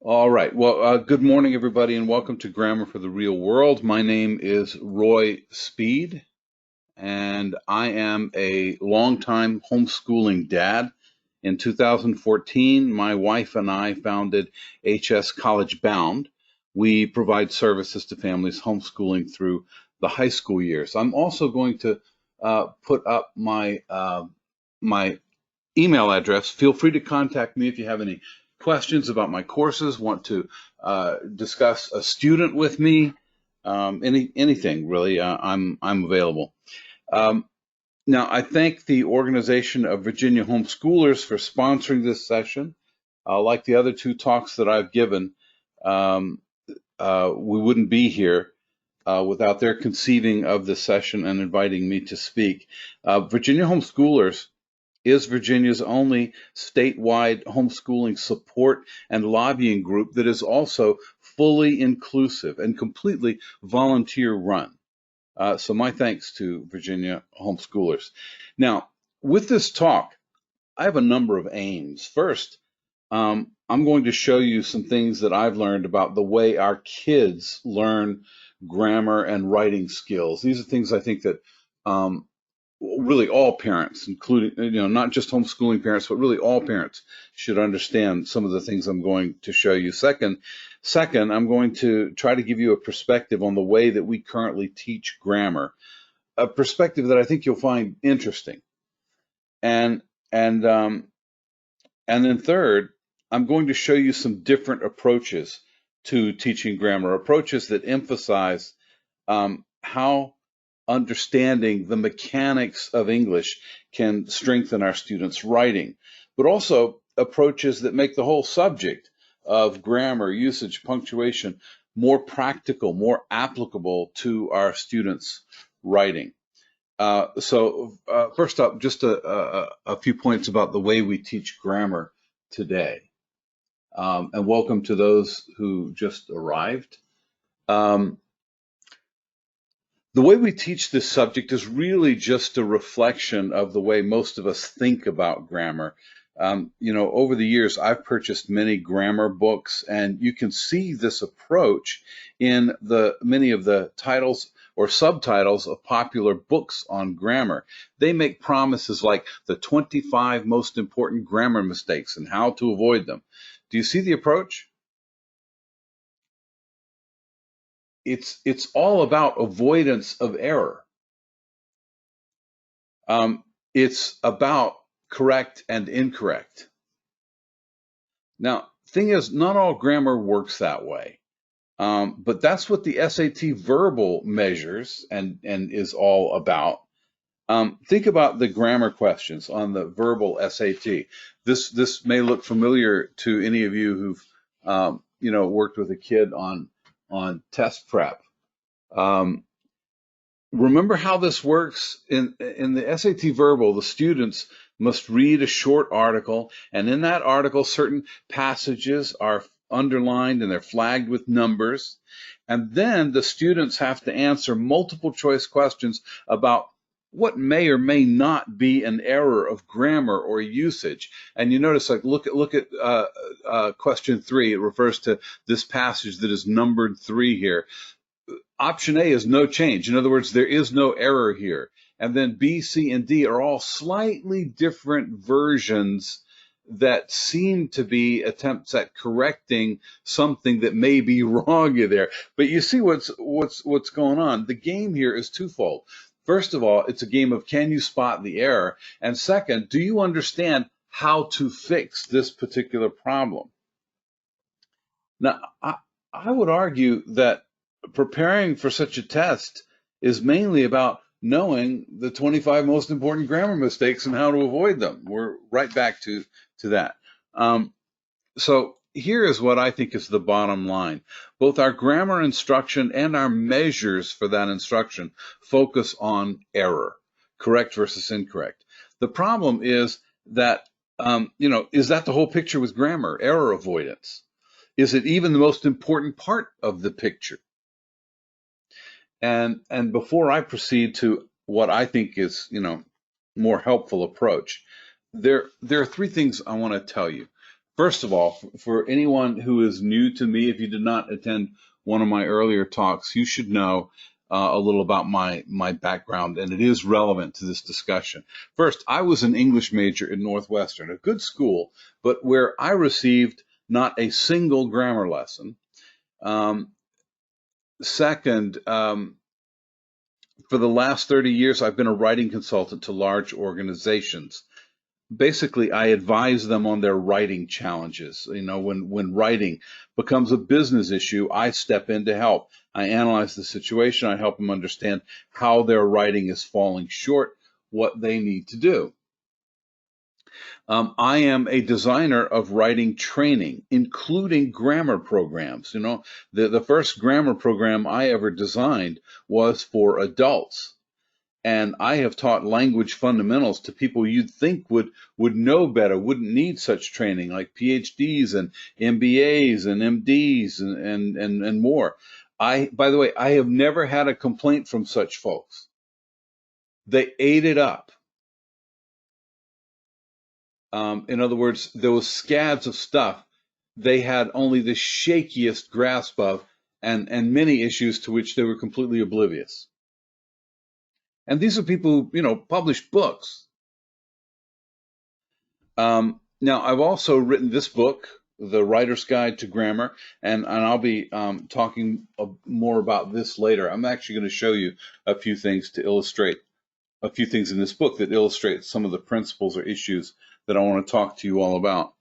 All right. Well, good morning, everybody, and welcome to Grammar for the Real World. My name is Roy Speed, and I am a longtime homeschooling dad. In 2014, my wife and I founded HS College Bound. We provide services to families homeschooling through the high school years. I'm also going to put up my email address. Feel free to contact me if you have any questions about my courses, want to discuss a student with me, anything really. I'm available. Um, Now, I thank the organization of Virginia Homeschoolers for sponsoring this session. Like the other two talks that I've given, um, we wouldn't be here without their conceiving of the session and inviting me to speak. Virginia Homeschoolers is Virginia's only statewide homeschooling support and lobbying group that is also fully inclusive and completely volunteer run. So my thanks to Virginia homeschoolers. Now, with this talk, I have a number of aims. First, I'm going to show you some things that I've learned about the way our kids learn grammar and writing skills. These are things I think that um, really all parents, including, not just homeschooling parents, but really all parents should understand some of the things I'm going to show you. Second, I'm going to try to give you a perspective on the way that we currently teach grammar, a perspective that I think you'll find interesting. And and um, and then third, I'm going to show you some different approaches to teaching grammar, approaches that emphasize how understanding the mechanics of English can strengthen our students' writing, but also approaches that make the whole subject of grammar, usage, punctuation more practical, more applicable to our students' writing. First up, just a few points about the way we teach grammar today. And welcome to those who just arrived. Um, The way we teach this subject is really just a reflection of the way most of us think about grammar. Over the years, I've purchased many grammar books, and you can see this approach in the many of the titles or subtitles of popular books on grammar. They make promises like the 25 most important grammar mistakes and how to avoid them. Do you see the approach? It's all about avoidance of error. It's about correct and incorrect. Now, thing is, not all grammar works that way. But that's what the SAT verbal measures and is all about. Think about the grammar questions on the verbal SAT. This may look familiar to any of you who've worked with a kid on test prep. Um, Remember how this works in the SAT verbal. The students must read a short article, and in that article, certain passages are underlined and they're flagged with numbers. And then the students have to answer multiple choice questions about what may or may not be an error of grammar or usage. And you notice, like, look at question 3. It refers to this passage that is numbered 3 here. Option A is no change. In other words, there is no error here. And then B, C, and D are all slightly different versions that seem to be attempts at correcting something that may be wrong in there. But you see what's going on. The game here is twofold. First of all, it's a game of can you spot the error? And second, do you understand how to fix this particular problem? Now, I would argue that preparing for such a test is mainly about knowing the 25 most important grammar mistakes and how to avoid them. We're right back to that. So here is what I think is the bottom line. Both our grammar instruction and our measures for that instruction focus on error, correct versus incorrect. The problem is that, is that the whole picture with grammar, error avoidance? Is it even the most important part of the picture? And before I proceed to what I think is, more helpful approach, there are 3 things I want to tell you. First of all, for anyone who is new to me, if you did not attend one of my earlier talks, you should know a little about my background, and it is relevant to this discussion. First, I was an English major in Northwestern, a good school, but where I received not a single grammar lesson. Um, Second, for the last 30 years, I've been a writing consultant to large organizations. Basically, I advise them on their writing challenges. You know, when writing becomes a business issue, I step in to help. I analyze the situation. I help them understand how their writing is falling short, what they need to do. I am a designer of writing training, including grammar programs. You know, the first grammar program I ever designed was for adults. And I have taught language fundamentals to people you'd think would know better, wouldn't need such training, like PhDs and MBAs and MDs and more. By the way, I have never had a complaint from such folks. They ate it up. In other words, there was scads of stuff they had only the shakiest grasp of, and many issues to which they were completely oblivious. And these are people who, you know, publish books. Now, I've also written this book, The Writer's Guide to Grammar, and I'll be talking more about this later. I'm actually going to show you a few things to illustrate, a few things in this book that illustrate some of the principles or issues that I want to talk to you all about.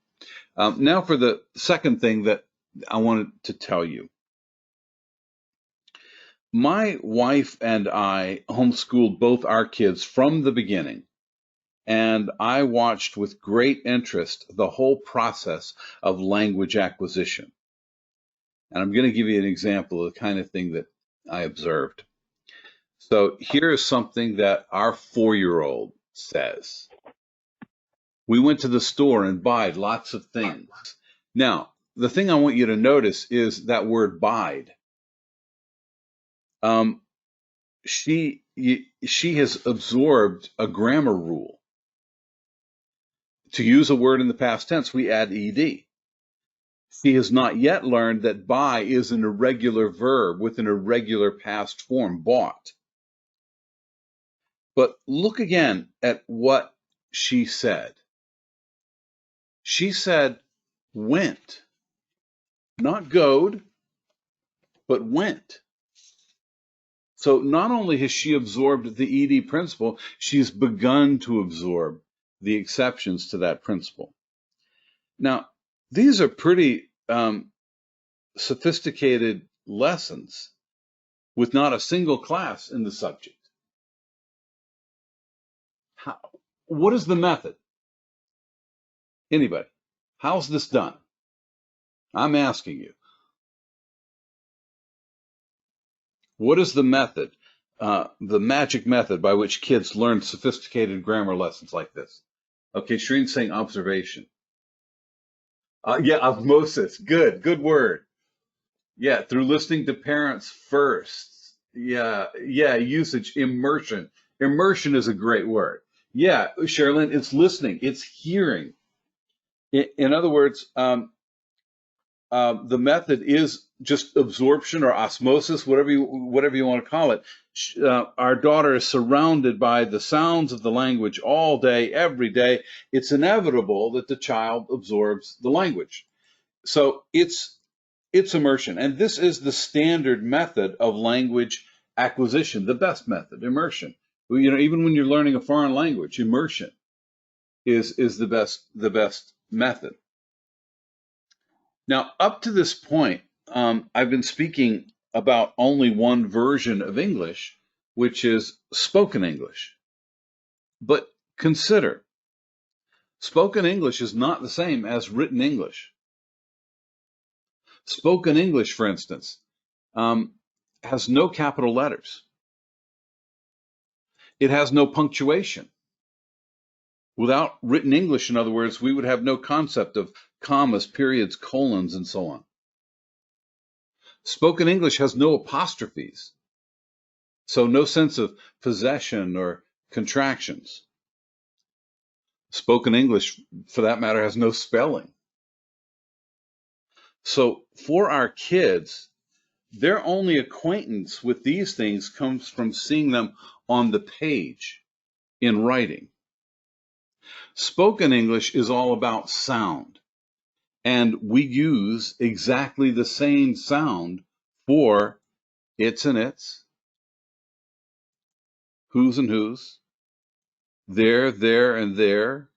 Now for the second thing that I wanted to tell you. My wife and I homeschooled both our kids from the beginning. And I watched with great interest the whole process of language acquisition. And I'm going to give you an example of the kind of thing that I observed. So here is something that our 4-year-old says. We went to the store and buyed lots of things. Now, the thing I want you to notice is that word buyed. She has absorbed a grammar rule. To use a word in the past tense, we add ed. She has not yet learned that buy is an irregular verb with an irregular past form, bought. But look again at what she said. She said went, not goed, but went. So not only has she absorbed the ed principle, she's begun to absorb the exceptions to that principle. Now, these are pretty sophisticated lessons with not a single class in the subject. What is the method? Anybody? How's this done? I'm asking you. What is the method, the magic method by which kids learn sophisticated grammar lessons like this? Okay, Shreen's saying observation. Yeah, osmosis. Good word. Yeah, through listening to parents first. Yeah, usage, immersion. Immersion is a great word. Yeah, Sherilyn, it's listening, it's hearing. In other words, the method is just absorption or osmosis, whatever you want to call it. Our daughter is surrounded by the sounds of the language all day, every day. It's inevitable that the child absorbs the language. So it's immersion, and this is the standard method of language acquisition, the best method, immersion. You know, even when you're learning a foreign language, immersion is the best method. Now, up to this point, I've been speaking about only one version of English, which is spoken English. But consider, spoken English is not the same as written English. Spoken English, for instance, has no capital letters. It has no punctuation. Without written English, in other words, we would have no concept of commas, periods, colons, and so on. Spoken English has no apostrophes, so no sense of possession or contractions. Spoken English, for that matter, has no spelling. So for our kids, their only acquaintance with these things comes from seeing them on the page in writing. Spoken English is all about sound, and we use exactly the same sound for its and its, whose and whose, there and there,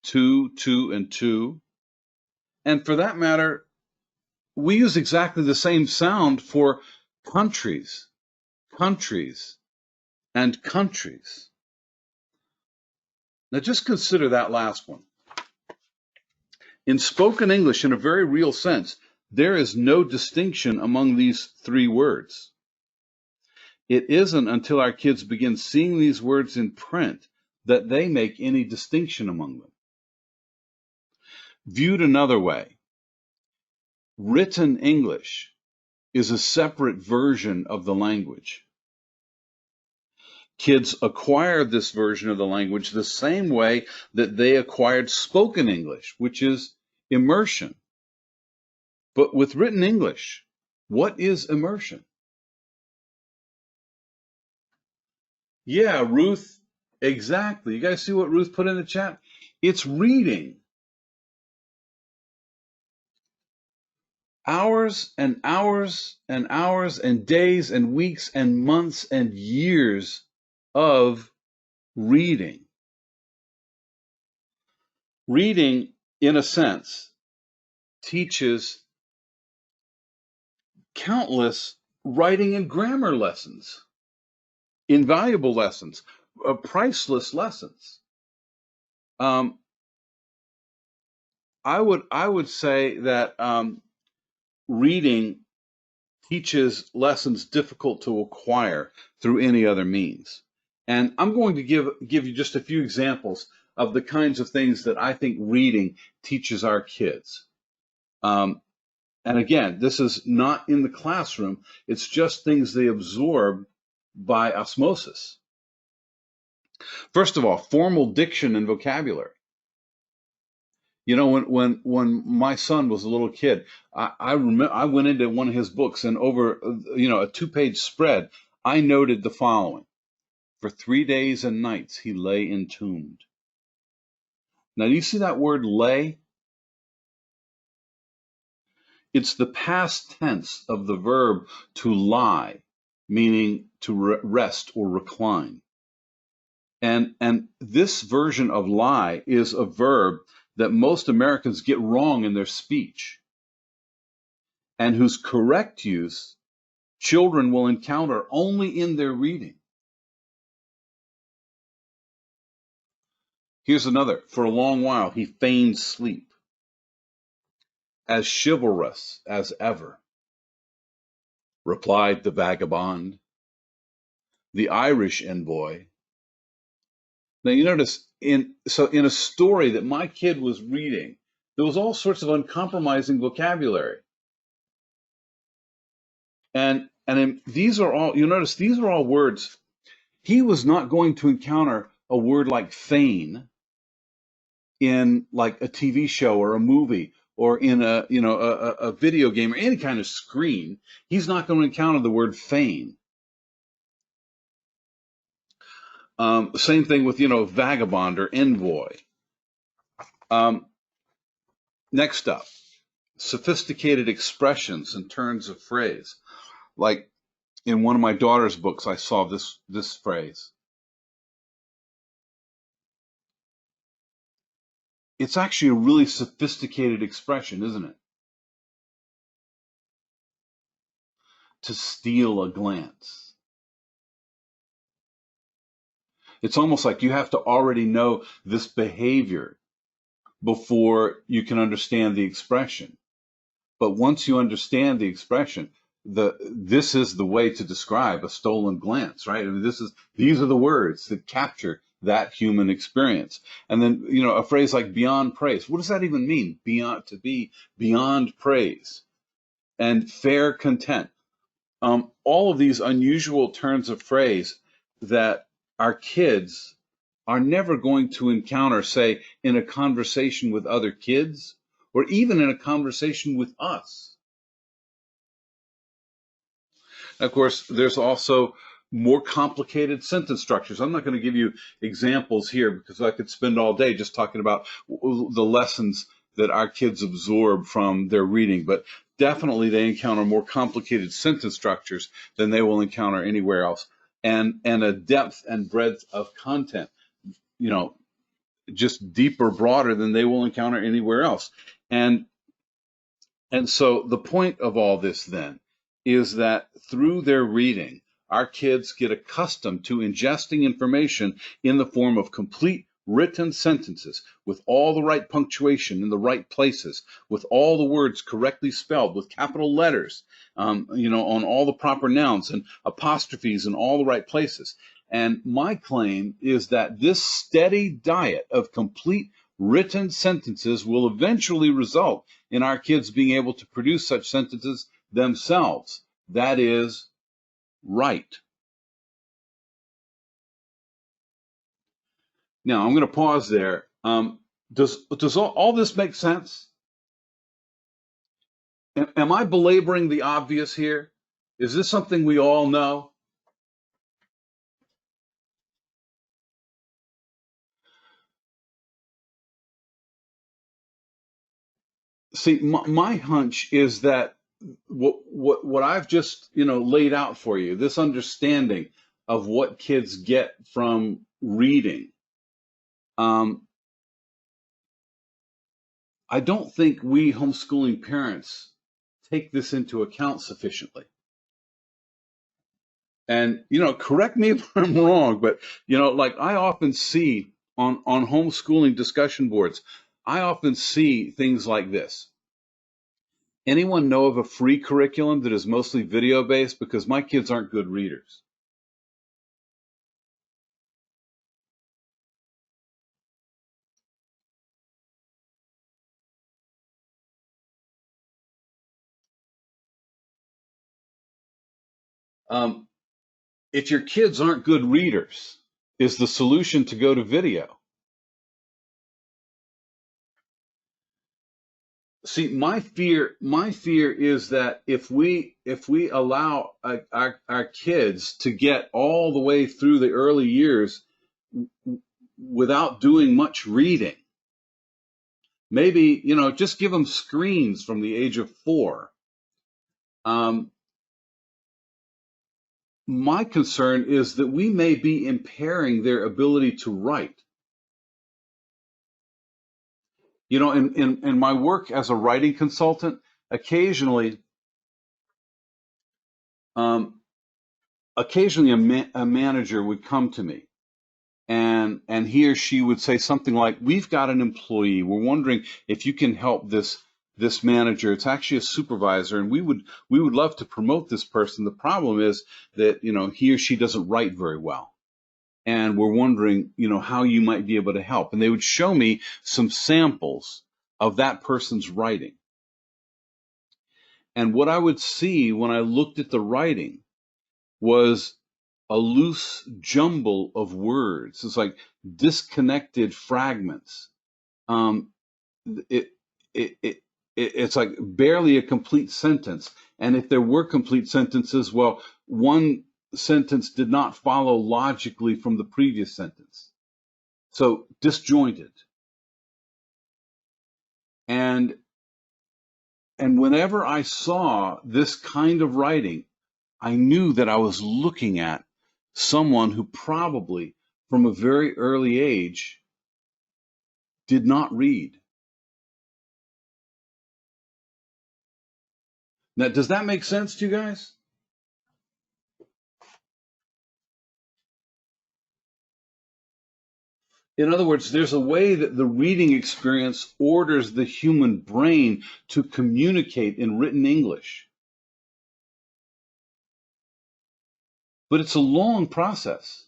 to and to. And for that matter, we use exactly the same sound for countries, countries, and countries. Now just consider that last one. In spoken English, in a very real sense, there is no distinction among these three words. It isn't until our kids begin seeing these words in print that they make any distinction among them. Viewed another way, written English is a separate version of the language. Kids acquire this version of the language the same way that they acquired spoken English, which is immersion. But with written English, what is immersion? Yeah, Ruth, exactly. You guys see what Ruth put in the chat? It's reading. Hours and hours and hours and days and weeks and months and years of reading. Reading, in a sense, teaches countless writing and grammar lessons, invaluable lessons, priceless lessons. I would say that reading teaches lessons difficult to acquire through any other means. And I'm going to give you just a few examples of the kinds of things that I think reading teaches our kids. And again, this is not in the classroom. It's just things they absorb by osmosis. First of all, formal diction and vocabulary. You know, when my son was a little kid, I remember I went into one of his books, and over a 2-page spread, I noted the following: for 3 days and nights he lay entombed. Now, do you see that word lay? It's the past tense of the verb to lie, meaning to rest or recline. And this version of lie is a verb that most Americans get wrong in their speech, and whose correct use children will encounter only in their reading. Here's another: for a long while he feigned sleep, as chivalrous as ever, replied the vagabond, the Irish envoy. Now you notice in a story that my kid was reading, there was all sorts of uncompromising vocabulary. And these are all, you notice these are all words. He was not going to encounter a word like feign in like a TV show or a movie or in a video game or any kind of screen. He's not going to encounter the word feign. Same thing with vagabond or envoy. Next up, sophisticated expressions and turns of phrase. Like in one of my daughter's books, I saw this phrase. It's actually a really sophisticated expression, isn't it? To steal a glance. It's almost like you have to already know this behavior before you can understand the expression. But once you understand the expression, this is the way to describe a stolen glance, right? I mean, these are the words that capture that human experience. And then, a phrase like beyond praise. What does that even mean? To be beyond praise. And fair content. All of these unusual turns of phrase that our kids are never going to encounter, say, in a conversation with other kids or even in a conversation with us. Of course, there's also more complicated sentence structures. I'm not going to give you examples here because I could spend all day just talking about the lessons that our kids absorb from their reading, but definitely they encounter more complicated sentence structures than they will encounter anywhere else, and a depth and breadth of content, you know, just deeper, broader than they will encounter anywhere else. And so the point of all this then is that through their reading, our kids get accustomed to ingesting information in the form of complete written sentences with all the right punctuation in the right places, with all the words correctly spelled, with capital letters, on all the proper nouns and apostrophes in all the right places. And my claim is that this steady diet of complete written sentences will eventually result in our kids being able to produce such sentences themselves. That is, write. Now, I'm going to pause there. Does all this make sense? Am I belaboring the obvious here? Is this something we all know? See, my hunch is that what I've just laid out for you, this understanding of what kids get from reading, I don't think we homeschooling parents take this into account sufficiently. And correct me if I'm wrong, but like I often see on homeschooling discussion boards, I often see things like this. Anyone know of a free curriculum that is mostly video based? Because my kids aren't good readers. If your kids aren't good readers, is the solution to go to video? See, my fear is that if we allow our kids to get all the way through the early years without doing much reading, maybe just give them screens from the age of 4. My concern is that we may be impairing their ability to write. In my work as a writing consultant, occasionally a manager would come to me, and he or she would say something like, "We've got an employee. We're wondering if you can help this manager. It's actually a supervisor, and we would love to promote this person. The problem is that he or she doesn't write very well, and we're wondering how you might be able to help." And they would show me some samples of that person's writing. And what I would see when I looked at the writing was a loose jumble of words. It's like disconnected fragments. It's like barely a complete sentence. And if there were complete sentences, well, one sentence did not follow logically from the previous sentence. So disjointed. And whenever I saw this kind of writing, I knew that I was looking at someone who probably from a very early age did not read. Now, does that make sense to you guys? In other words, there's a way that the reading experience orders the human brain to communicate in written English. But it's a long process.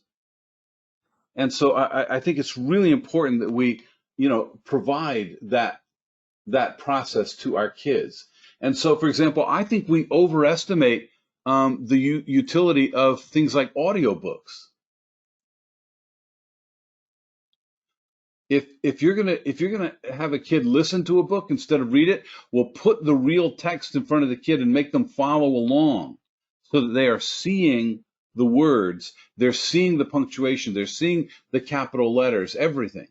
And so I think it's really important that we, provide that process to our kids. And so, for example, I think we overestimate the utility of things like audiobooks. If you're gonna have a kid listen to a book instead of read it, well, put the real text in front of the kid and make them follow along, so that they are seeing the words, they're seeing the punctuation, they're seeing the capital letters, everything.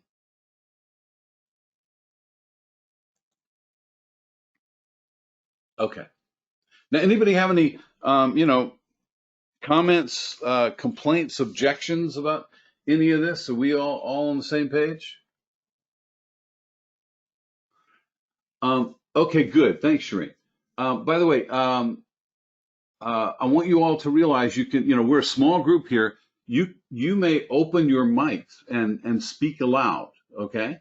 Okay. Now, anybody have any comments, complaints, objections about any of this? Are we all on the same page? Okay, good. Thanks, Shireen. By the way, I want you all to realize we're a small group here. You may open your mics and speak aloud. Okay,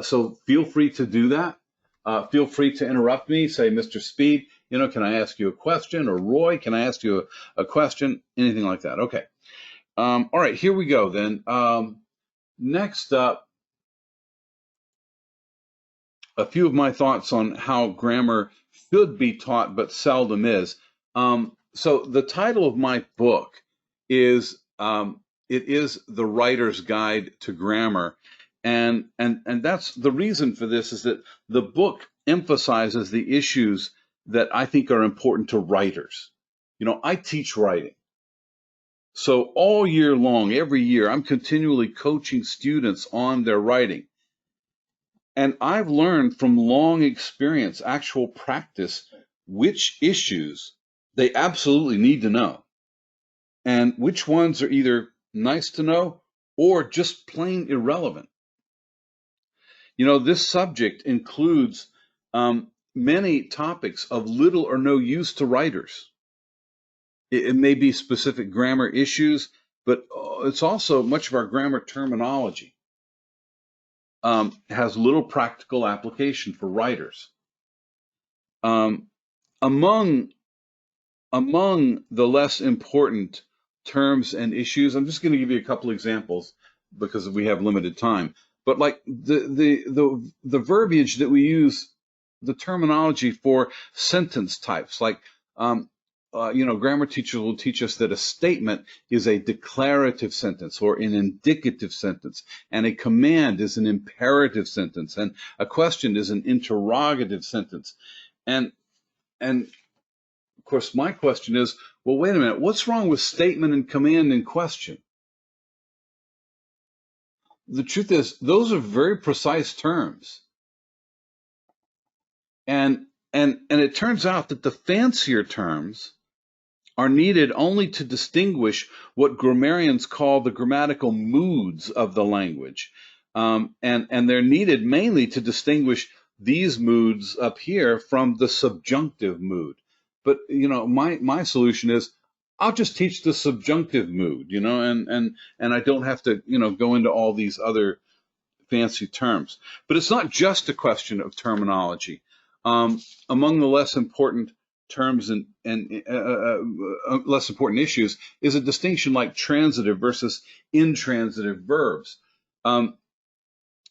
so feel free to do that. Feel free to interrupt me. Say, Mr. Speed, can I ask you a question? Or Roy, can I ask you a question? Anything like that. Okay. All right, here we go then. Next up, a few of my thoughts on how grammar should be taught but seldom is. So the title of my book is it is The Writer's Guide to Grammar, and that's the reason for this is that the book emphasizes the issues that I think are important to writers. I teach writing. So all year long, every year, I'm continually coaching students on their writing. And I've learned from long experience, actual practice, which issues they absolutely need to know, and which ones are either nice to know or just plain irrelevant. This subject includes many topics of little or no use to writers. It may be specific grammar issues, but it's also much of our grammar terminology has little practical application for writers. Among the less important terms and issues, I'm just going to give you a couple examples because we have limited time. But like the verbiage that we use, the terminology for sentence types, like grammar teachers will teach us that a statement is a declarative sentence or an indicative sentence, and a command is an imperative sentence, and a question is an interrogative sentence. And of course, my question is, well, wait a minute, what's wrong with statement and command and question? The truth is, those are very precise terms. And it turns out that the fancier terms are needed only to distinguish what grammarians call the grammatical moods of the language. And they're needed mainly to distinguish these moods up here from the subjunctive mood. But my solution is I'll just teach the subjunctive mood, and I don't have to go into all these other fancy terms. But it's not just a question of terminology. Among the less important terms and less important issues is a distinction like transitive versus intransitive verbs. I'm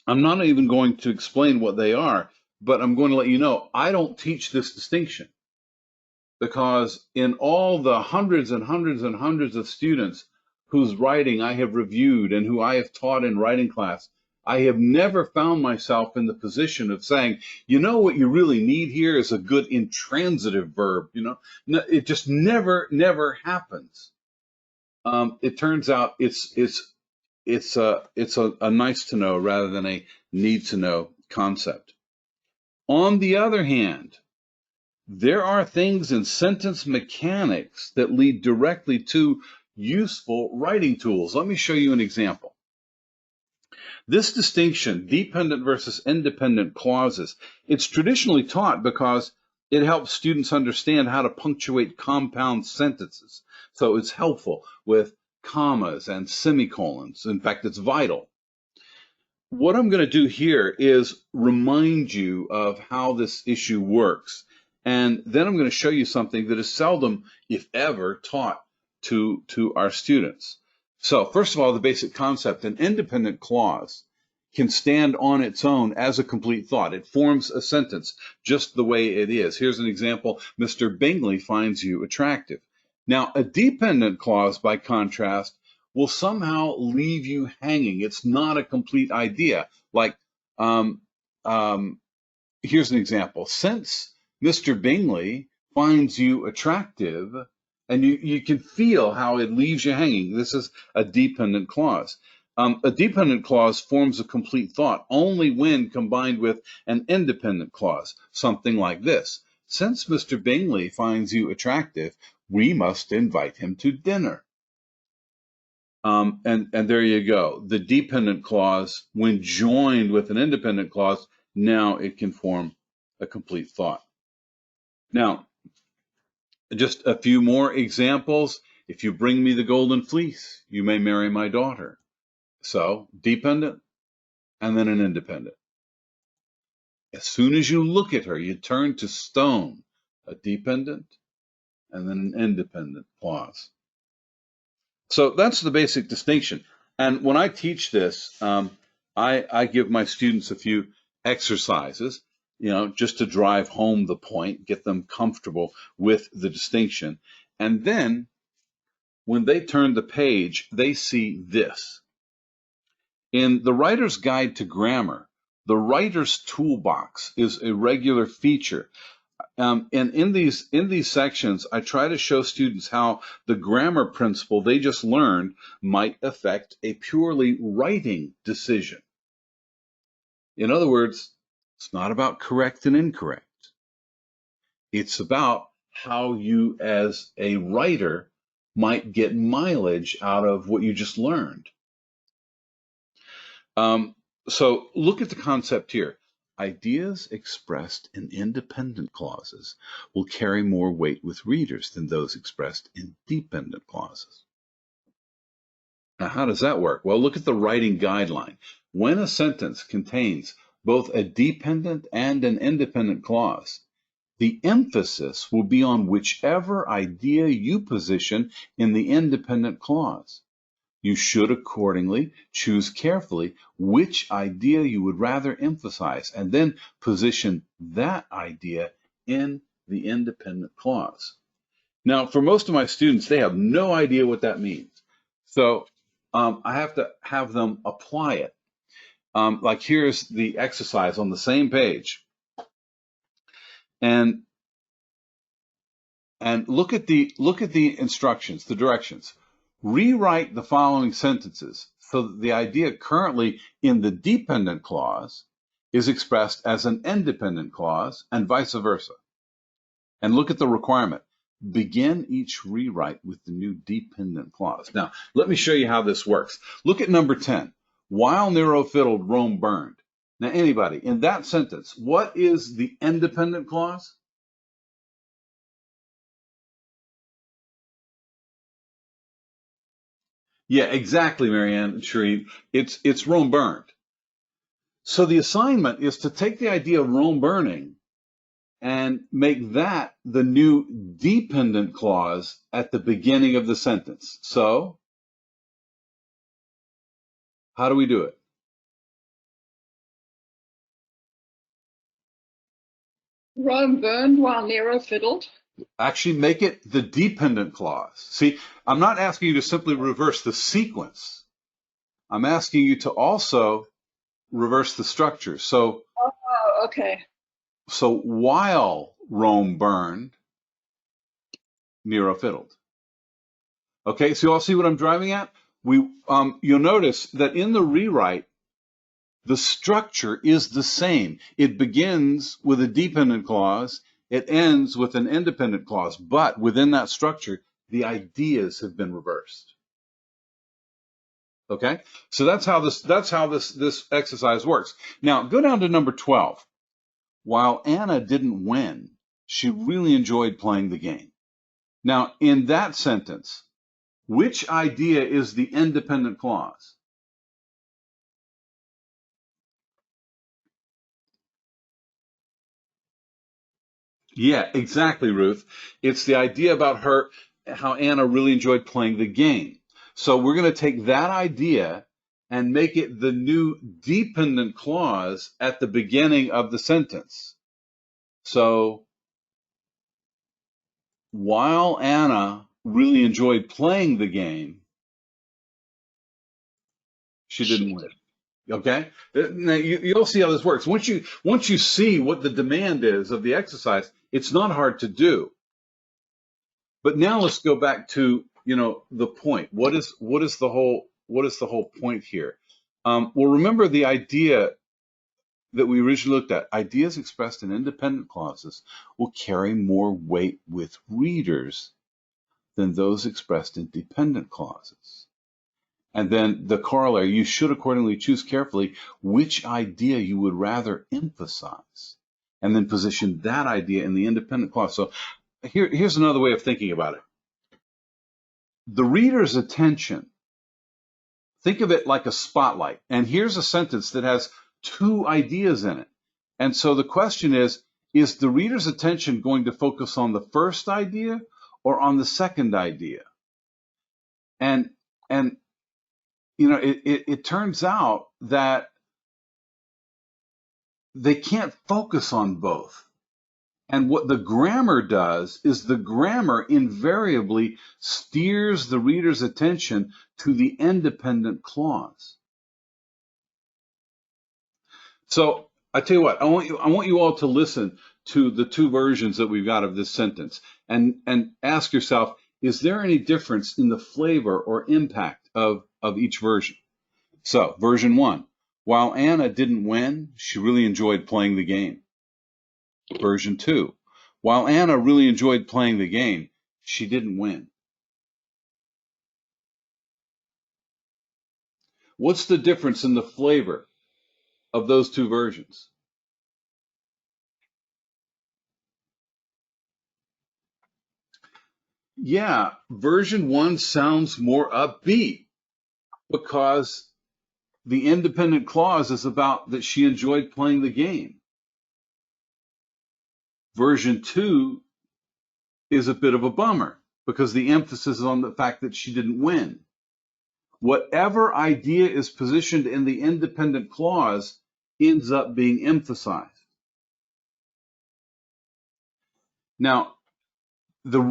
not even going to explain what they are, but I'm going to let you know I don't teach this distinction, because in all the hundreds and hundreds and hundreds of students whose writing I have reviewed and who I have taught in writing class, I have never found myself in the position of saying, what you really need here is a good intransitive verb. It just never happens. It turns out it's a nice to know rather than a need to know concept. On the other hand, there are things in sentence mechanics that lead directly to useful writing tools. Let me show you an example. This distinction, dependent versus independent clauses, it's traditionally taught because it helps students understand how to punctuate compound sentences. So it's helpful with commas and semicolons. In fact, it's vital. What I'm going to do here is remind you of how this issue works. And then I'm going to show you something that is seldom, if ever, taught to our students. So first of all, the basic concept, an independent clause can stand on its own as a complete thought. It forms a sentence just the way it is. Here's an example. Mr. Bingley finds you attractive. Now, a dependent clause, by contrast, will somehow leave you hanging. It's not a complete idea. Like, um, um, here's an example. Since Mr. Bingley finds you attractive, and you can feel how it leaves you hanging. This is a dependent clause. A dependent clause forms a complete thought only when combined with an independent clause, something like this. Since Mr. Bingley finds you attractive, we must invite him to dinner. And there you go. The dependent clause, when joined with an independent clause, now it can form a complete thought. Now, just a few more examples. If you bring me the golden fleece, you may marry my daughter. So, dependent and then an independent. As soon as you look at her, you turn to stone, a dependent and then an independent clause. So that's the basic distinction. And when I teach this, I give my students a few exercises, just to drive home the point, get them comfortable with the distinction. And then when they turn the page, they see this. In the Writer's Guide to Grammar, the Writer's Toolbox is a regular feature. And in these sections, I try to show students how the grammar principle they just learned might affect a purely writing decision. In other words, it's not about correct and incorrect. It's about how you, as a writer, might get mileage out of what you just learned. So look at the concept here. Ideas expressed in independent clauses will carry more weight with readers than those expressed in dependent clauses. Now, how does that work? Well, look at the writing guideline. When a sentence contains both a dependent and an independent clause, the emphasis will be on whichever idea you position in the independent clause. You should accordingly choose carefully which idea you would rather emphasize and then position that idea in the independent clause. Now, for most of my students, they have no idea what that means. So I have to have them apply it. Like here's the exercise on the same page. And look at the instructions, the directions. Rewrite the following sentences so that the idea currently in the dependent clause is expressed as an independent clause and vice versa. And look at the requirement. Begin each rewrite with the new dependent clause. Now, let me show you how this works. Look at number 10. While Nero fiddled, Rome burned. Now, anybody, in that sentence, what is the independent clause? Yeah, exactly, Marianne Sheree. It's Rome burned. So the assignment is to take the idea of Rome burning and make that the new dependent clause at the beginning of the sentence. So how do we do it? Rome burned while Nero fiddled. Actually make it the dependent clause. See, I'm not asking you to simply reverse the sequence. I'm asking you to also reverse the structure. So, Oh, okay. So while Rome burned, Nero fiddled. Okay, so you all see what I'm driving at? You'll notice that in the rewrite, the structure is the same. It begins with a dependent clause, it ends with an independent clause, but within that structure, the ideas have been reversed. Okay, so that's how this exercise works. Now go down to number 12. While Anna didn't win, she really enjoyed playing the game. Now in that sentence, which idea is the independent clause? Yeah, exactly, Ruth. It's the idea about how Anna really enjoyed playing the game. So we're going to take that idea and make it the new dependent clause at the beginning of the sentence. So while Anna really enjoyed playing the game, She didn't win. Okay? Now you'll see how this works. Once you see what the demand is of the exercise, it's not hard to do. But now let's go back to, the point. What is the whole point here? Well, remember the idea that we originally looked at. Ideas expressed in independent clauses will carry more weight with readers than those expressed in dependent clauses. And then the corollary, you should accordingly choose carefully which idea you would rather emphasize, and then position that idea in the independent clause. So here's another way of thinking about it. The reader's attention, think of it like a spotlight. And here's a sentence that has two ideas in it. And so the question is the reader's attention going to focus on the first idea or on the second idea? And it turns out that they can't focus on both. And what the grammar does is the grammar invariably steers the reader's attention to the independent clause. So I tell you what, I want you all to listen to the two versions that we've got of this sentence and ask yourself, is there any difference in the flavor or impact of each version? So version 1, while Anna didn't win, she really enjoyed playing the game. Version 2, while Anna really enjoyed playing the game, she didn't win. What's the difference in the flavor of those two versions? Yeah, version 1 sounds more upbeat because the independent clause is about that she enjoyed playing the game. Version 2 is a bit of a bummer because the emphasis is on the fact that she didn't win. Whatever idea is positioned in the independent clause ends up being emphasized. Now,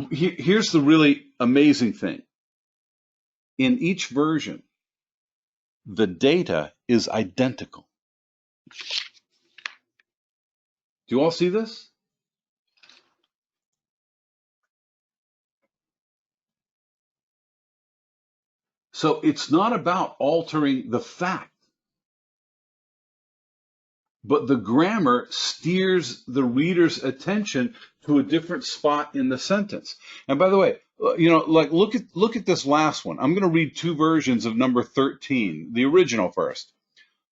here's the really amazing thing. In each version, the data is identical. Do you all see this? So it's not about altering the fact, but the grammar steers the reader's attention to a different spot in the sentence. And by the way, like look at this last one. I'm going to read two versions of number 13, the original first.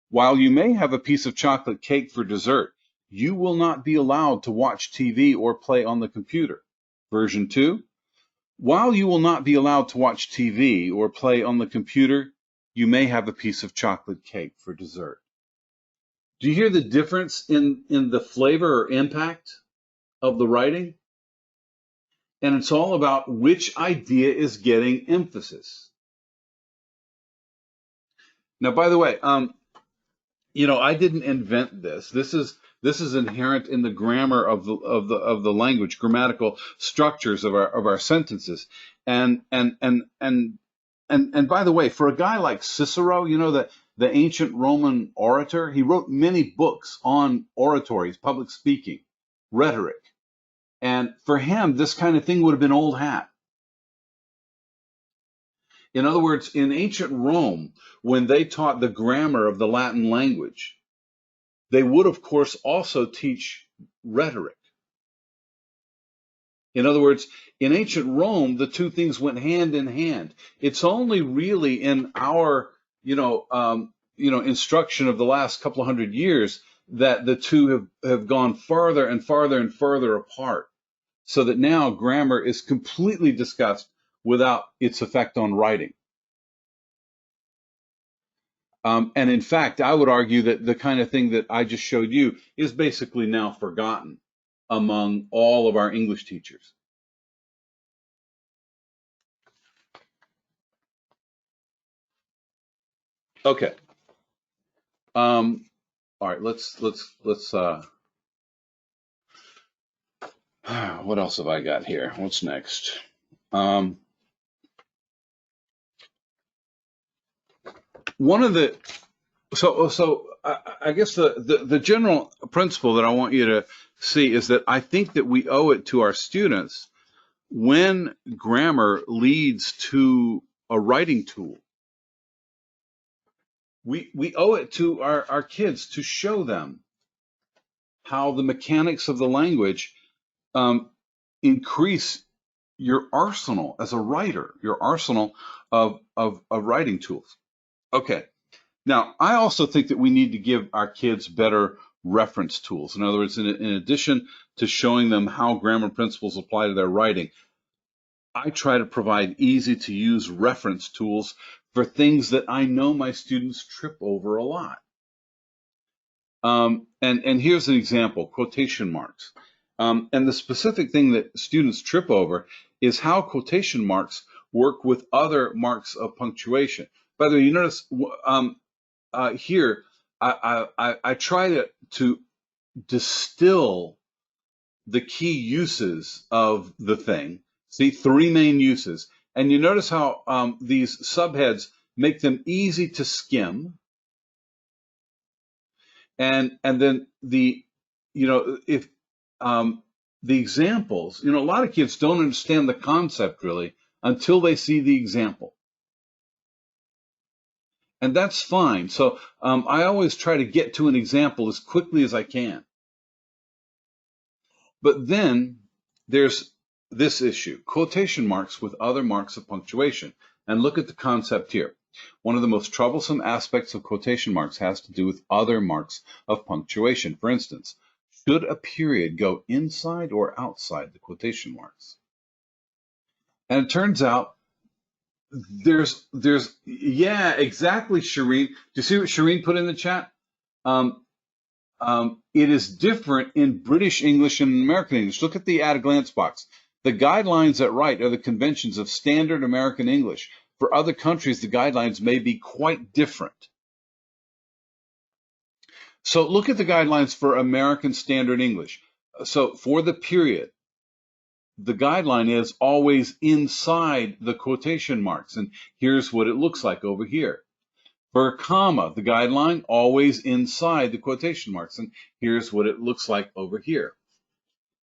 While you may have a piece of chocolate cake for dessert, you will not be allowed to watch TV or play on the computer. Version 2. While you will not be allowed to watch TV or play on the computer, you may have a piece of chocolate cake for dessert. Do you hear the difference in the flavor or impact of the writing? And it's all about which idea is getting emphasis. Now, by the way, I didn't invent this. This is inherent in the grammar of the language, grammatical structures of our sentences. And by the way, for a guy like Cicero, the ancient Roman orator, he wrote many books on oratories, public speaking, rhetoric. And for him, this kind of thing would have been old hat. In other words, in ancient Rome, when they taught the grammar of the Latin language, they would, of course, also teach rhetoric. In other words, in ancient Rome, the two things went hand in hand. It's only really in our, instruction of the last couple of hundred years that the two have gone farther and farther and farther apart, so that now grammar is completely discussed without its effect on writing. And in fact, I would argue that the kind of thing that I just showed you is basically now forgotten among all of our English teachers. Okay. All right, let's what else have I got here? What's next? one of the I guess the general principle that I want you to see is that I think that we owe it to our students when grammar leads to a writing tool. We owe it to our kids to show them how the mechanics of the language increase your arsenal as a writer, your arsenal of writing tools. Okay. Now, I also think that we need to give our kids better reference tools. In other words, in addition to showing them how grammar principles apply to their writing, I try to provide easy to use reference tools for things that I know my students trip over a lot. And here's an example, quotation marks. And the specific thing that students trip over is how quotation marks work with other marks of punctuation. By the way, you notice here, I try to distill the key uses of the thing. See, 3 main uses. And you notice how these subheads make them easy to skim. And then if the examples, a lot of kids don't understand the concept really until they see the example. And that's fine. So I always try to get to an example as quickly as I can. But then there's this issue, quotation marks with other marks of punctuation. And look at the concept here. One of the most troublesome aspects of quotation marks has to do with other marks of punctuation. For instance, should a period go inside or outside the quotation marks? And it turns out yeah, exactly, Shireen. Do you see what Shireen put in the chat? It is different in British English and American English. Look at the at a glance box. The guidelines that write are the conventions of standard American English. For other countries, the guidelines may be quite different. So look at the guidelines for American Standard English. So for the period, the guideline is always inside the quotation marks. And here's what it looks like over here. For a comma, the guideline always inside the quotation marks. And here's what it looks like over here.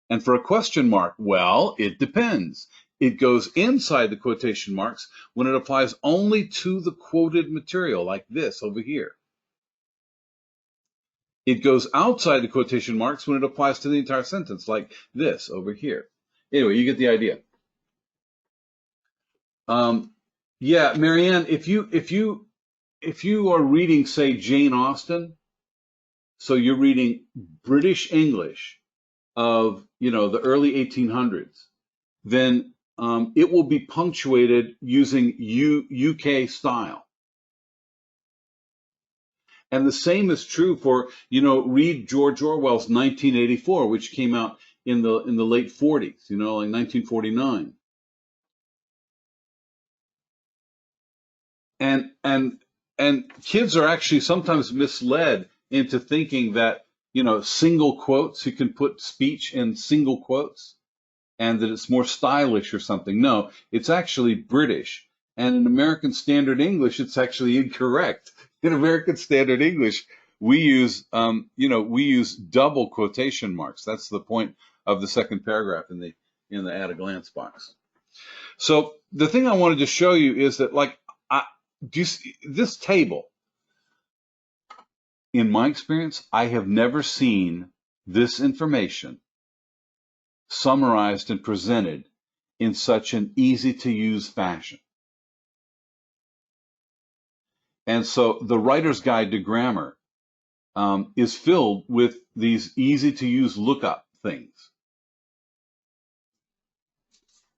And for a question mark, well, it depends. It goes inside the quotation marks when it applies only to the quoted material, like this over here. It goes outside the quotation marks when it applies to the entire sentence, like this over here. Anyway, you get the idea. Yeah, Marianne, if you are reading, say, Jane Austen, so you're reading British English of the early 1800s, then it will be punctuated using UK style. And the same is true for, read George Orwell's 1984, which came out in the late 40s, like 1949. And kids are actually sometimes misled into thinking that, single quotes, you can put speech in single quotes and that it's more stylish or something. No, it's actually British. And in American Standard English, it's actually incorrect. In American Standard English, we use double quotation marks. That's the point of the second paragraph in the at a glance box. So the thing I wanted to show you is that, do you see this table? In my experience, I have never seen this information summarized and presented in such an easy-to-use fashion. And so the Writer's Guide to Grammar is filled with these easy-to-use lookup things.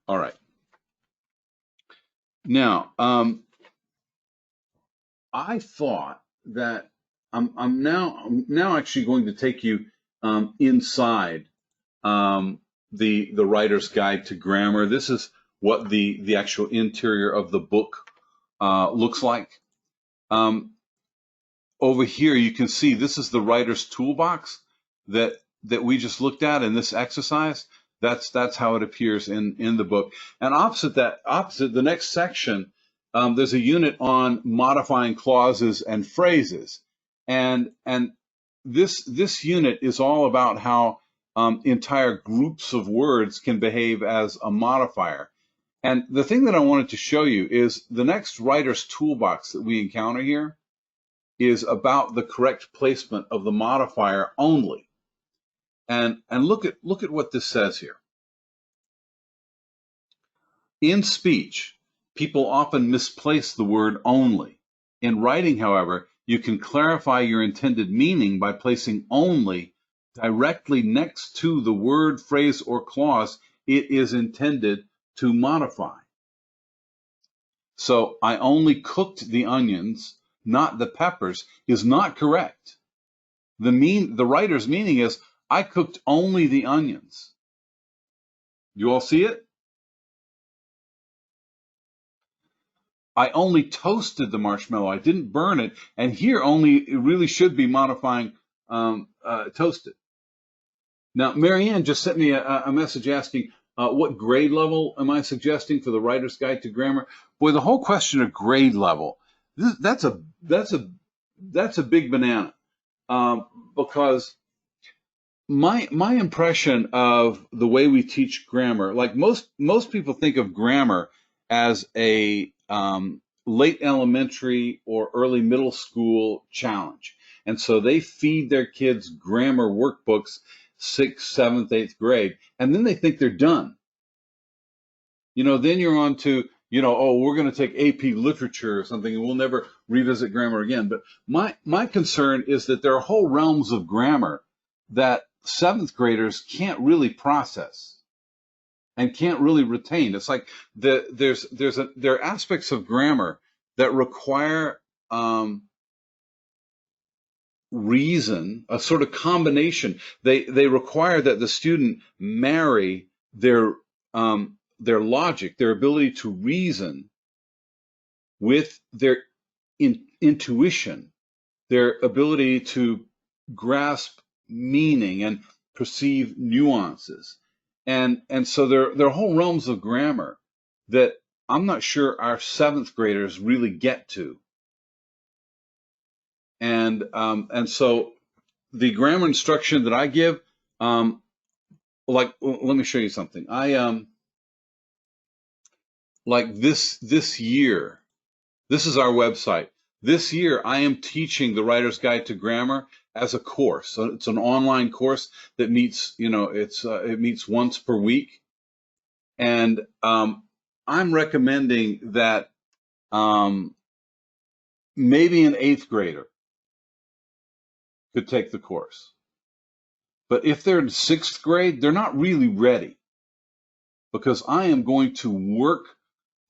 All right. Now, I thought that I'm now actually going to take you inside the Writer's Guide to Grammar. This is what the actual interior of the book looks like. Over here, you can see this is the Writer's Toolbox that we just looked at in this exercise. That's how it appears in the book. And opposite the next section there's a unit on modifying clauses and phrases, and this unit is all about how entire groups of words can behave as a modifier. And the thing that I wanted to show you is the next Writers Toolbox that we encounter here is about the correct placement of the modifier only. And look at what this says here. In speech, people often misplace the word only. In writing, however, you can clarify your intended meaning by placing only directly next to the word, phrase, or clause it is intended to modify. So, I only cooked the onions, not the peppers, is not correct. The writer's meaning is, I cooked only the onions. You all see it? I only toasted the marshmallow. I didn't burn it. And here only, it really should be modifying toasted. Now, Marianne just sent me a message asking, what grade level am I suggesting for the Writer's Guide to Grammar? Boy, the whole question of grade level, that's a big banana, because my impression of the way we teach grammar, like most people think of grammar as a late elementary or early middle school challenge. And so they feed their kids grammar workbooks 6th, 7th, 8th grade, and then they think they're done. Then you're on to, oh, we're going to take AP literature or something, and we'll never revisit grammar again. But my concern is that there are whole realms of grammar that 7th graders can't really process and can't really retain. It's like there are aspects of grammar that require reason, a sort of combination. They require that the student marry their logic, their ability to reason, with their intuition, their ability to grasp meaning and perceive nuances. And so there are whole realms of grammar that I'm not sure our 7th graders really get to. And so the grammar instruction that I give, let me show you something. Like this year, this is our website. This year, I am teaching the Writer's Guide to Grammar as a course. So it's an online course that meets, it meets once per week. And I'm recommending that maybe an 8th grader could take the course. But if they're in 6th grade, they're not really ready, because I am going to work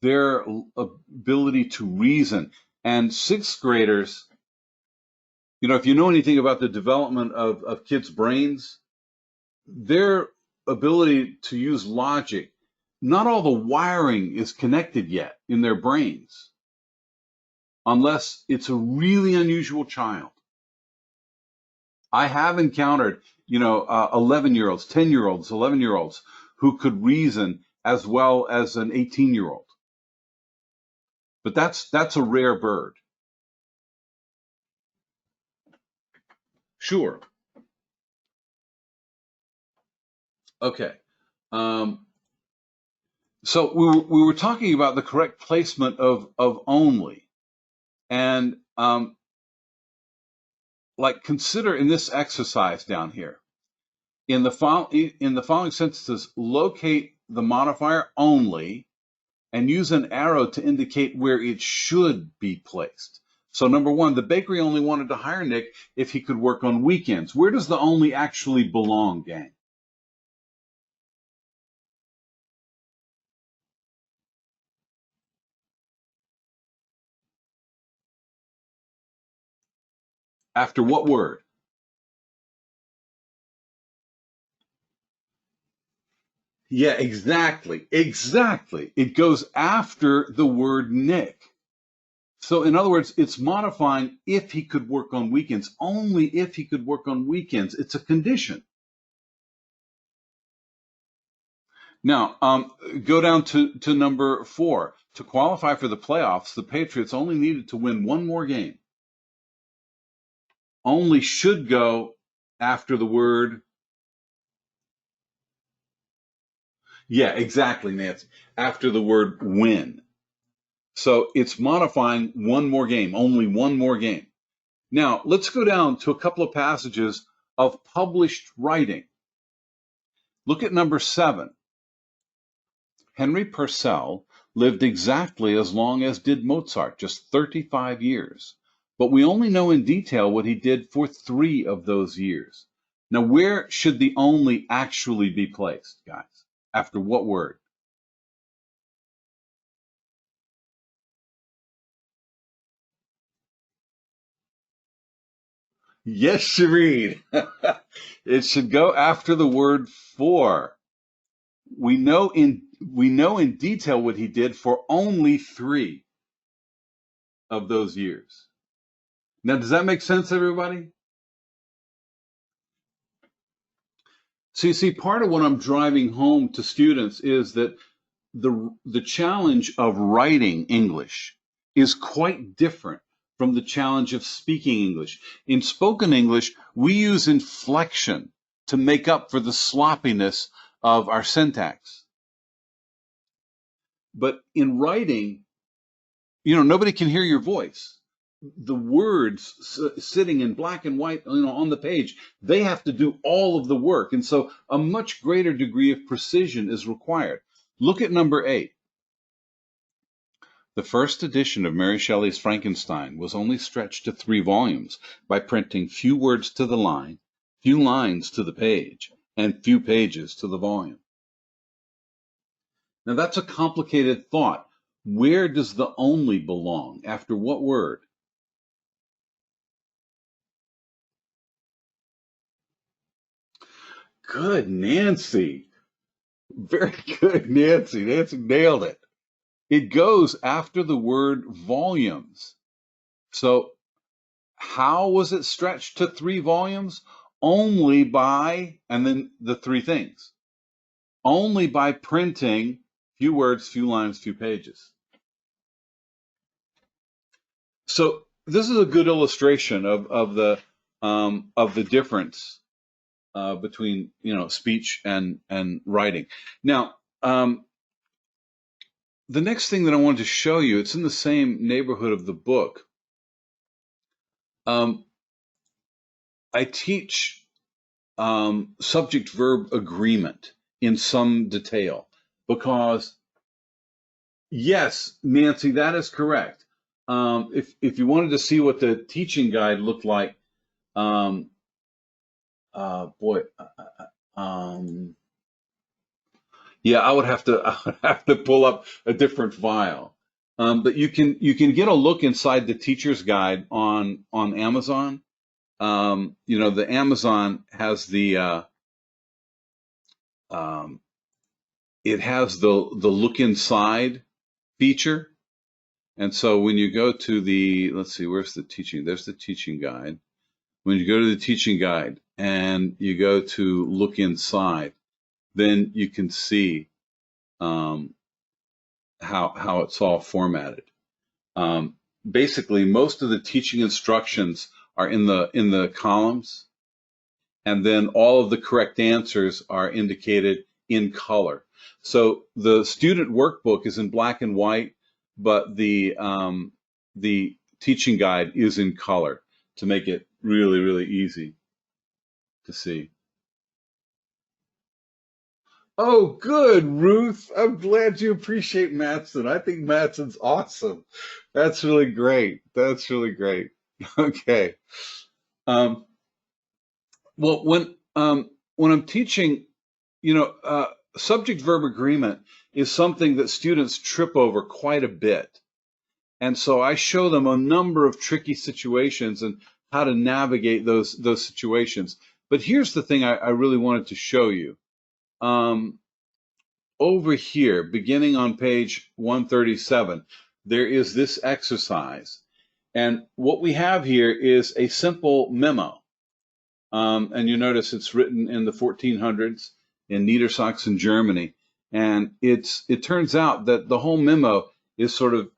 their ability to reason. And 6th graders, if you know anything about the development of kids' brains, their ability to use logic, not all the wiring is connected yet in their brains, unless it's a really unusual child. I have encountered, 11-year-olds, 10-year-olds, 11-year-olds who could reason as well as an 18-year-old. But that's a rare bird. Sure. Okay. So we were talking about the correct placement of only, and consider in this exercise down here, in the following sentences, locate the modifier only and use an arrow to indicate where it should be placed. So number 1, the bakery only wanted to hire Nick if he could work on weekends. Where does the only actually belong, gang? After what word? Yeah, exactly. It goes after the word Nick. So in other words, it's modifying if he could work on weekends, only if he could work on weekends. It's a condition. Now, go down to number 4. To qualify for the playoffs, the Patriots only needed to win one more game. Only should go after the word. Yeah, exactly, Nancy. After the word win. So it's modifying one more game, only one more game. Now, let's go down to a couple of passages of published writing. Look at number 7. Henry Purcell lived exactly as long as did Mozart, just 35 years. But we only know in detail what he did for 3 of those years. Now, where should the only actually be placed, guys? After what word? Yes, Shireen. It should go after the word for. We know in detail what he did for only 3 of those years. Now, does that make sense, everybody? So you see, part of what I'm driving home to students is that the challenge of writing English is quite different from the challenge of speaking English. In spoken English, we use inflection to make up for the sloppiness of our syntax. But in writing, nobody can hear your voice. The words sitting in black and white, on the page, they have to do all of the work. And so a much greater degree of precision is required. Look at number 8. The first edition of Mary Shelley's Frankenstein was only stretched to 3 volumes by printing few words to the line, few lines to the page, and few pages to the volume. Now that's a complicated thought. Where does the only belong? After what word? Good, Nancy. Very good, Nancy. Nancy nailed it. It goes after the word volumes. So how was it stretched to 3 volumes? Only by, and then the 3 things. Only by printing few words, few lines, few pages. So this is a good illustration of the difference between speech and writing. Now, the next thing that I wanted to show you, it's in the same neighborhood of the book. I teach subject-verb agreement in some detail because, yes, Nancy, that is correct. If you wanted to see what the teaching guide looked like, boy, yeah, I would have to pull up a different file. But you can get a look inside the teacher's guide on Amazon. The Amazon has it has the look inside feature. And so when you go to let's see, where's the teaching? There's the teaching guide. When you go to the teaching guide and you go to look inside, then you can see how it's all formatted. Basically, most of the teaching instructions are in the columns, and then all of the correct answers are indicated in color. So the student workbook is in black and white, but the teaching guide is in color to make it really, really easy to see. Oh, good, Ruth. I'm glad you appreciate Matson. I think Matson's awesome. That's really great. That's really great. Okay. Well, when I'm teaching, subject-verb agreement is something that students trip over quite a bit. And so I show them a number of tricky situations and how to navigate those situations. But here's the thing I really wanted to show you. Over here, beginning on page 137, there is this exercise. And what we have here is a simple memo. And you notice it's written in the 1400s in Niedersachsen, Germany. And it turns out that the whole memo is sort of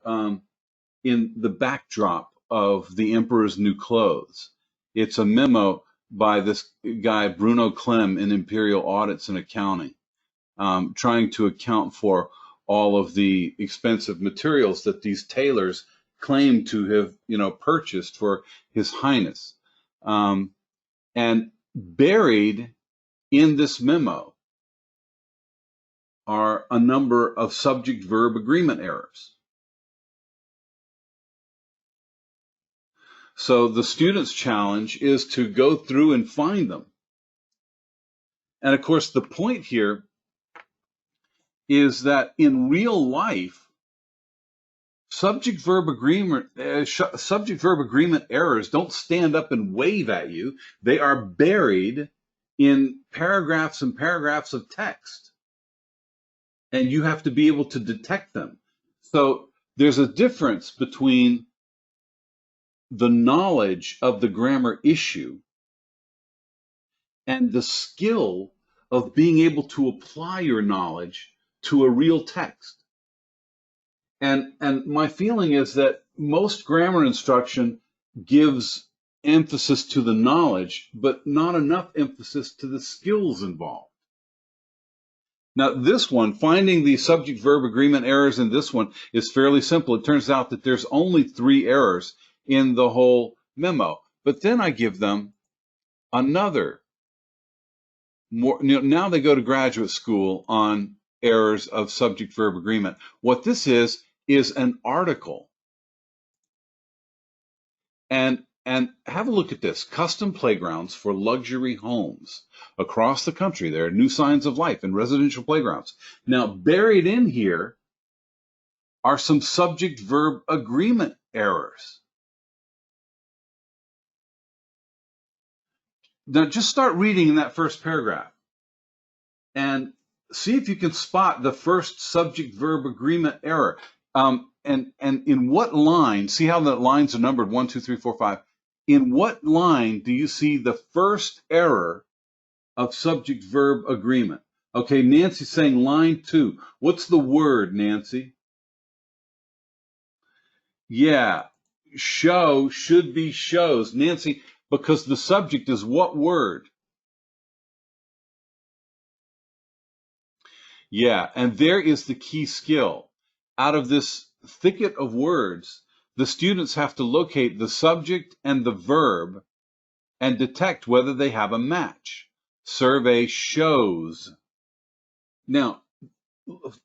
in the backdrop of the Emperor's New Clothes. It's a memo by this guy, Bruno Clem, in Imperial Audits and Accounting, trying to account for all of the expensive materials that these tailors claim to have, purchased for His Highness. And buried in this memo are a number of subject-verb agreement errors. So the student's challenge is to go through and find them. And of course, the point here is that in real life, subject-verb agreement errors don't stand up and wave at you. They are buried in paragraphs and paragraphs of text, and you have to be able to detect them. So there's a difference between the knowledge of the grammar issue and the skill of being able to apply your knowledge to a real text. And my feeling is that most grammar instruction gives emphasis to the knowledge, but not enough emphasis to the skills involved. Now, this one, finding the subject-verb agreement errors in this one is fairly simple. It turns out that there's only 3 errors in the whole memo. But then I give them another more, now they go to graduate school on errors of subject-verb agreement. What this is an article. And have a look at this. Custom playgrounds for luxury homes. Across the country, there are new signs of life in residential playgrounds. Now, buried in here are some subject-verb agreement errors. Now, just start reading in that first paragraph and see if you can spot the first subject-verb agreement error. And in what line, see how the lines are numbered 1, 2, 3, 4, 5. In what line do you see the first error of subject-verb agreement? Okay, Nancy's saying line 2. What's the word, Nancy? Yeah, show should be shows. Nancy, because the subject is what word? Yeah, and there is the key skill. Out of this thicket of words, the students have to locate the subject and the verb and detect whether they have a match. Survey shows. Now,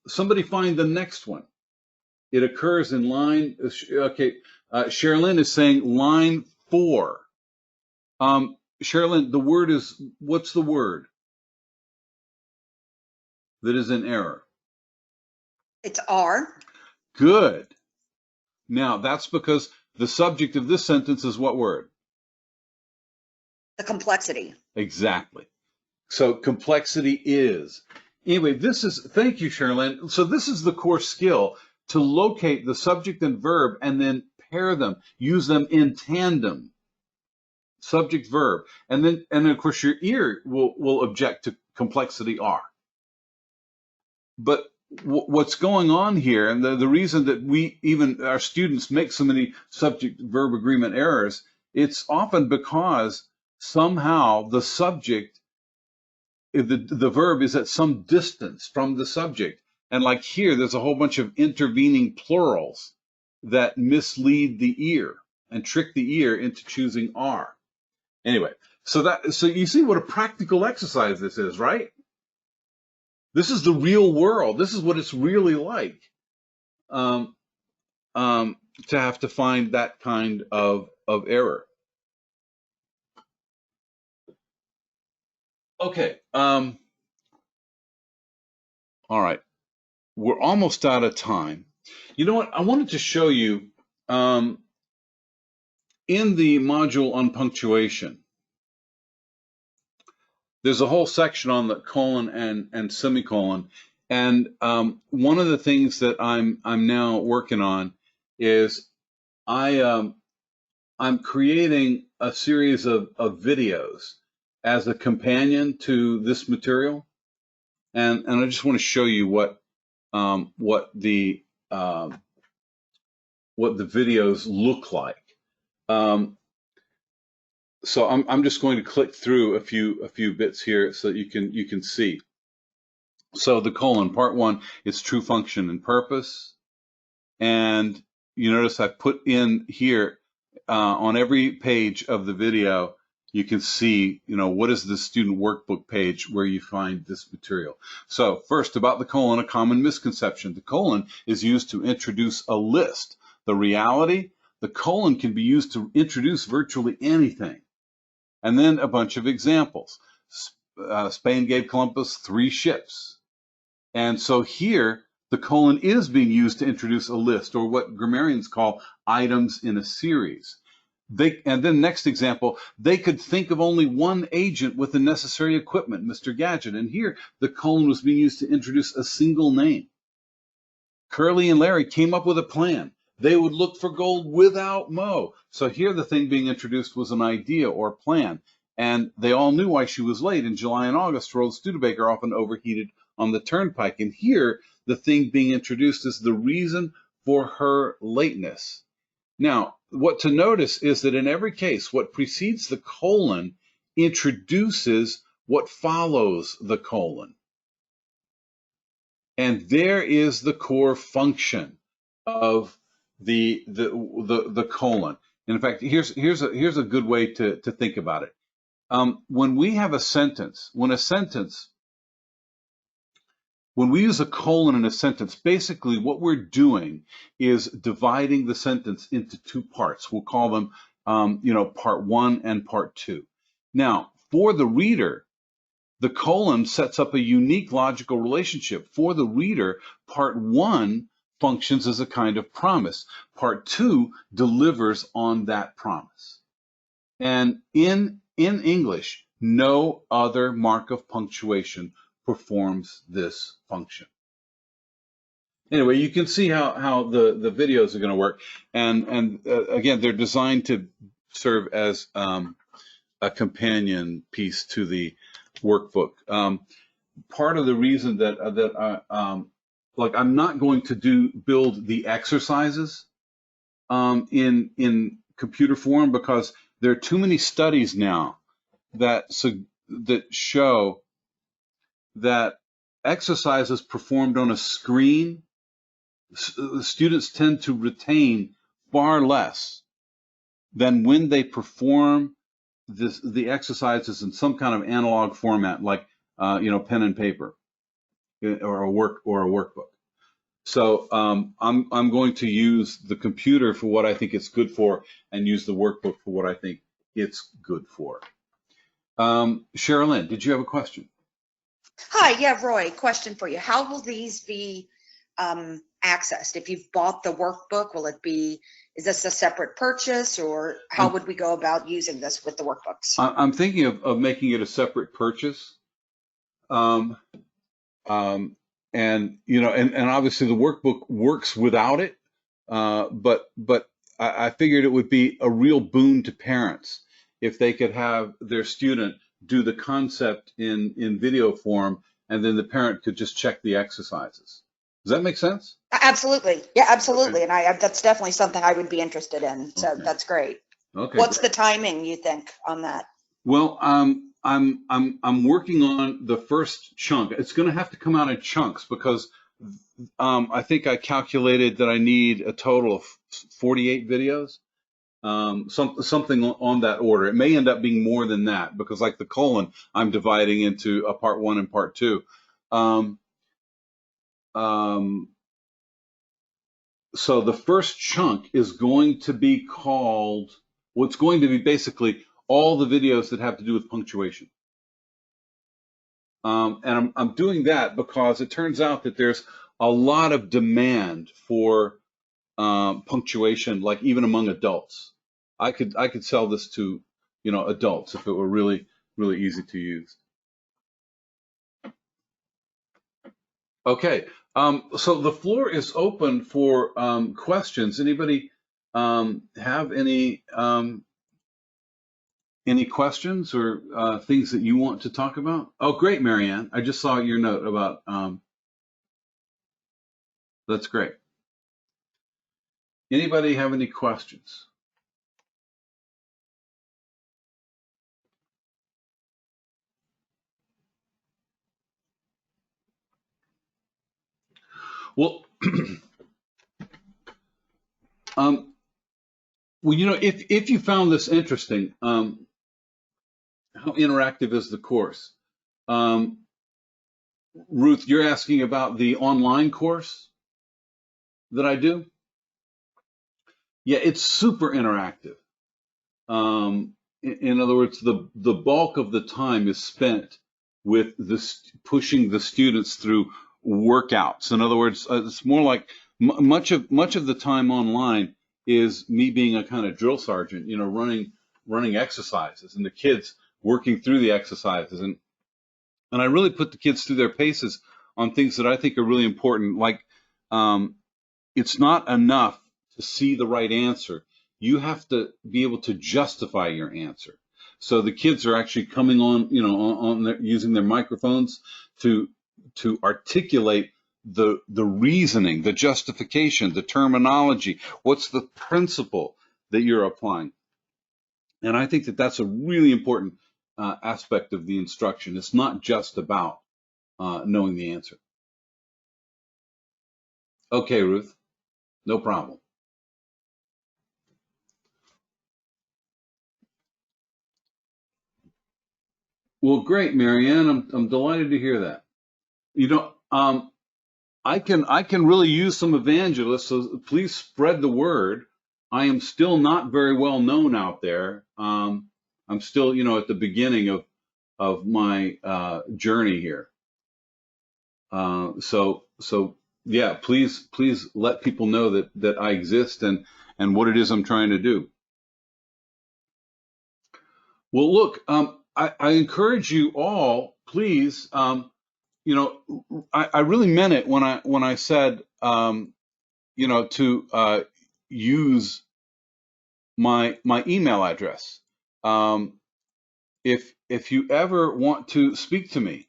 somebody find the next one. It occurs in line, okay, Sherilyn is saying line 4. Sherilyn, the word is, what's the word that is in error? It's are. Good. Now, that's because the subject of this sentence is what word? The complexity. Exactly. So complexity is. Anyway, thank you, Sherilyn. So this is the core skill, to locate the subject and verb and then pair them, use them in tandem. Subject, verb. And then of course your ear will object to complexity are. But what's going on here, and the reason that our students make so many subject-verb agreement errors, it's often because somehow the subject, the verb is at some distance from the subject. And like here, there's a whole bunch of intervening plurals that mislead the ear and trick the ear into choosing are. Anyway, so you see what a practical exercise this is, right? This is the real world. This is what it's really like to have to find that kind of error. Okay. All right. We're almost out of time. You know what? I wanted to show you in the module on punctuation. There's a whole section on the colon and semicolon, and one of the things that I'm now working on is I'm creating a series of videos as a companion to this material. And I just want to show you what the videos look like. So I'm just going to click through a few bits here so that you can see. So the colon, part 1 is true function and purpose. And you notice I put in here on every page of the video, you can see, what is the student workbook page where you find this material. So first, about the colon, a common misconception. The colon is used to introduce a list. The reality, the colon can be used to introduce virtually anything. And then a bunch of examples. Spain gave Columbus 3 ships. And so here, the colon is being used to introduce a list, or what grammarians call items in a series. And then next example, they could think of only one agent with the necessary equipment, Mr. Gadget. And here, the colon was being used to introduce a single name. Curly and Larry came up with a plan. They would look for gold without Mo. So here the thing being introduced was an idea or plan. And they all knew why she was late. In July and August, road Studebaker often overheated on the turnpike. And here the thing being introduced is the reason for her lateness. Now, what to notice is that in every case, what precedes the colon introduces what follows the colon. And there is the core function of the colon. And in fact, here's a good way to think about it. When we have a sentence, when we use a colon in a sentence, basically what we're doing is dividing the sentence into 2 parts. We'll call them, part 1 and part 2. Now, for the reader, the colon sets up a unique logical relationship. For the reader, part 1 functions as a kind of promise. Part 2 delivers on that promise. And in English, no other mark of punctuation performs this function. Anyway, you can see how the videos are going to work. And again, they're designed to serve as a companion piece to the workbook. Part of the reason that I'm not going to build the exercises in computer form, because there are too many studies now that show that exercises performed on a screen, students tend to retain far less than when they perform the exercises in some kind of analog format, like pen and paper, or a workbook. So I'm going to use the computer for what I think it's good for, and use the workbook for what I think it's good for. Sherilyn, did you have a question? Hi, yeah, Roy, question for you. How will these be accessed? If you've bought the workbook, is this a separate purchase, or how would we go about using this with the workbooks? I'm thinking of making it a separate purchase. And obviously the workbook works without it, but I figured it would be a real boon to parents if they could have their student do the concept in video form, and then the parent could just check the exercises. Does that make sense? Absolutely. Yeah, absolutely. Okay. And that's definitely something I would be interested in. So Okay. That's great. Okay. What's the timing, you think, on that? Well, I'm working on the first chunk. It's going to have to come out in chunks, because I think I calculated that I need a total of 48 videos, something on that order. It may end up being more than that, because like the colon, I'm dividing into a part 1 and part 2. So the first chunk is going to be called, well, it's going to be basically all the videos that have to do with punctuation. And I'm doing that because it turns out that there's a lot of demand for punctuation, like even among adults. I could sell this to adults if it were really, really easy to use. Okay, so the floor is open for questions. Anybody have any Any questions or things that you want to talk about? Oh, great, Marianne. I just saw your note about, that's great. Anybody have any questions? Well, well, you know, if you found this interesting, how interactive is the course? Ruth, you're asking about the online course that I do? Yeah, it's super interactive. In other words, the bulk of the time is spent with pushing the students through workouts. In other words, it's more like much of the time online is me being a kind of drill sergeant, you know, running exercises and the kids working through the exercises, and I really put the kids through their paces on things that I think are really important. Like, it's not enough to see the right answer. You have to be able to justify your answer. So the kids are actually coming on, you know, using their microphones to articulate the reasoning, the justification, the terminology. What's the principle that you're applying? And I think that that's a really important aspect of the instruction. It's not just about knowing the answer. Okay, Ruth, no problem. Well, great, Marianne. I'm delighted to hear that. You know, I can really use some evangelists, so please spread the word. I am still not very well known out there. I'm still, you know, at the beginning of my journey here. So yeah, please let people know that I exist and what it is I'm trying to do. Well, look, I encourage you all, please. You know, I really meant it when I said, you know, to use my email address. If you ever want to speak to me,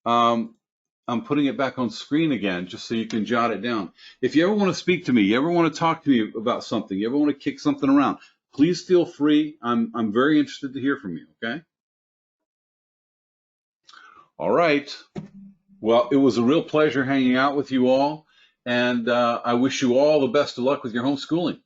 I'm putting it back on screen again just so you can jot it down. If you ever want to speak to me, you ever want to talk to me about something, you ever want to kick something around, please feel free. I'm very interested to hear from you. Okay. All right. Well, it was a real pleasure hanging out with you all, and I wish you all the best of luck with your homeschooling.